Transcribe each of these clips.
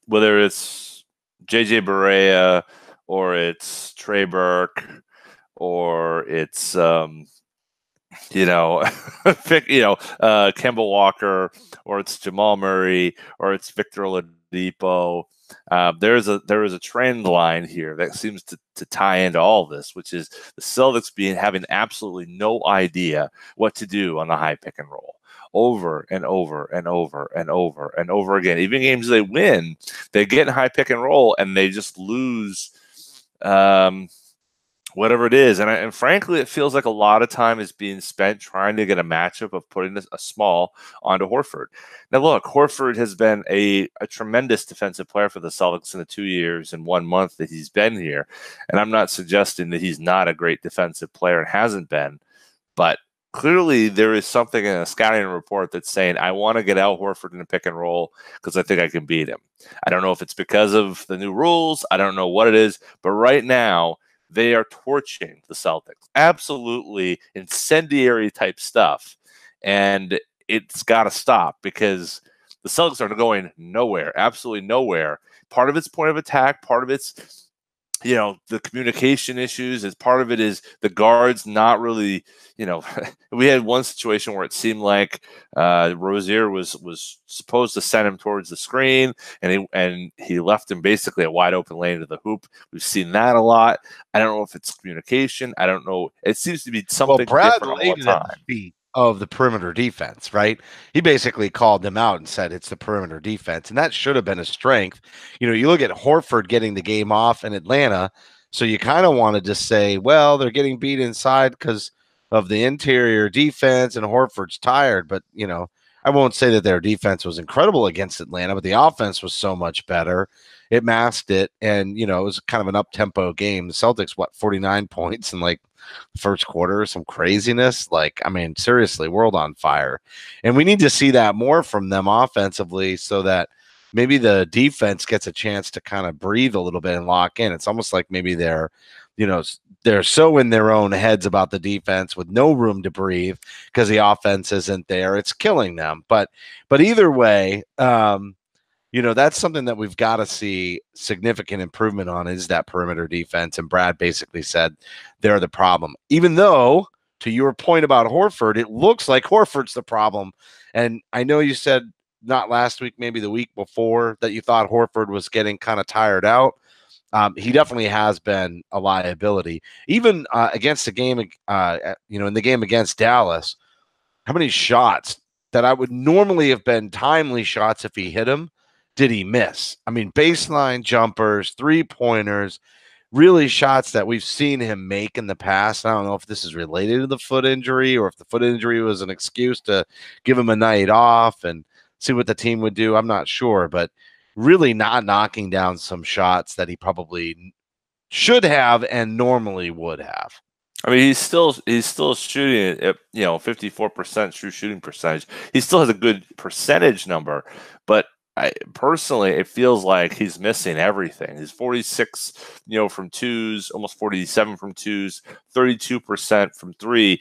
whether it's JJ Barea or it's Trey Burke or it's Kemba Walker, or it's Jamal Murray, or it's Victor Oladipo. There is a trend line here that seems to tie into all this, which is the Celtics having absolutely no idea what to do on the high pick and roll. Over and over and over and over and over again. Even games they win, they get in high pick and roll and they just lose whatever it is. And frankly, it feels like a lot of time is being spent trying to get a matchup of putting a small onto Horford. Now, look, Horford has been a tremendous defensive player for the Celtics in the 2 years and 1 month that he's been here. And I'm not suggesting that he's not a great defensive player and hasn't been, but clearly there is something in a scouting report that's saying, I want to get Al Horford in a pick and roll because I think I can beat him. I don't know if it's because of the new rules. I don't know what it is, but right now, they are torching the Celtics. Absolutely incendiary type stuff. And it's got to stop because the Celtics are going nowhere, absolutely nowhere. Part of it's point of attack, part of it's the communication issues, as part of it is the guards not really, we had one situation where it seemed like Rozier was supposed to send him towards the screen and he left him basically a wide open lane to the hoop. We've seen that a lot. I don't know if it's communication. I don't know. It seems to be something different all the time. Of the perimeter defense, right? He basically called them out and said it's the perimeter defense, and that should have been a strength. You look at Horford getting the game off in Atlanta, so you kind of want to just say, well, they're getting beat inside because of the interior defense, and Horford's tired. But I won't say that their defense was incredible against Atlanta, but the offense was so much better. It masked it, and it was kind of an up-tempo game. The Celtics, 49 points in like the first quarter, some craziness. Seriously, world on fire. And we need to see that more from them offensively so that maybe the defense gets a chance to kind of breathe a little bit and lock in. It's almost like maybe they're so in their own heads about the defense with no room to breathe because the offense isn't there. It's killing them. But either way, that's something that we've got to see significant improvement on is that perimeter defense. And Brad basically said they're the problem, even though to your point about Horford, it looks like Horford's the problem. And I know you said not last week, maybe the week before, that you thought Horford was getting kind of tired out. He definitely has been a liability, even against the game, in the game against Dallas. How many shots that I would normally have been timely shots if he hit them did he miss? Baseline jumpers, 3-pointers, really shots that we've seen him make in the past. I don't know if this is related to the foot injury or if the foot injury was an excuse to give him a night off and see what the team would do. I'm not sure, but really not knocking down some shots that he probably should have and normally would have. He's still shooting at 54% true shooting percentage. He still has a good percentage number, but personally, it feels like he's missing everything. He's 46, from twos, almost 47 from twos, 32% from three.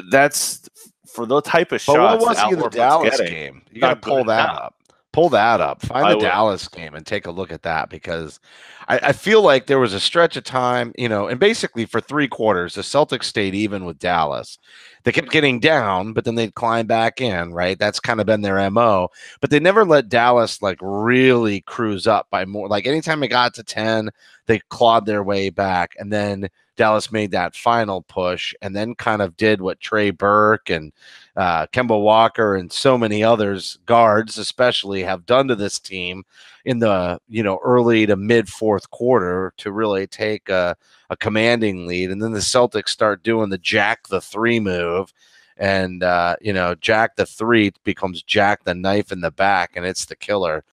That's for the type of shots. But what was he in the Dallas game? You got to pull that up. Pull that up. Find the Dallas game and take a look at that, because I feel like there was a stretch of time, and basically for 3 quarters, the Celtics stayed even with Dallas. They kept getting down, but then they'd climb back in, right? That's kind of been their MO. But they never let Dallas really cruise up by more. Like anytime it got to 10, they clawed their way back. And then Dallas made that final push and then kind of did what Trey Burke and Kemba Walker and so many others, guards especially, have done to this team in the early to mid fourth quarter to really take a commanding lead. And then the Celtics start doing the Jack the 3 move, and Jack the 3 becomes Jack the knife in the back, and it's the killer.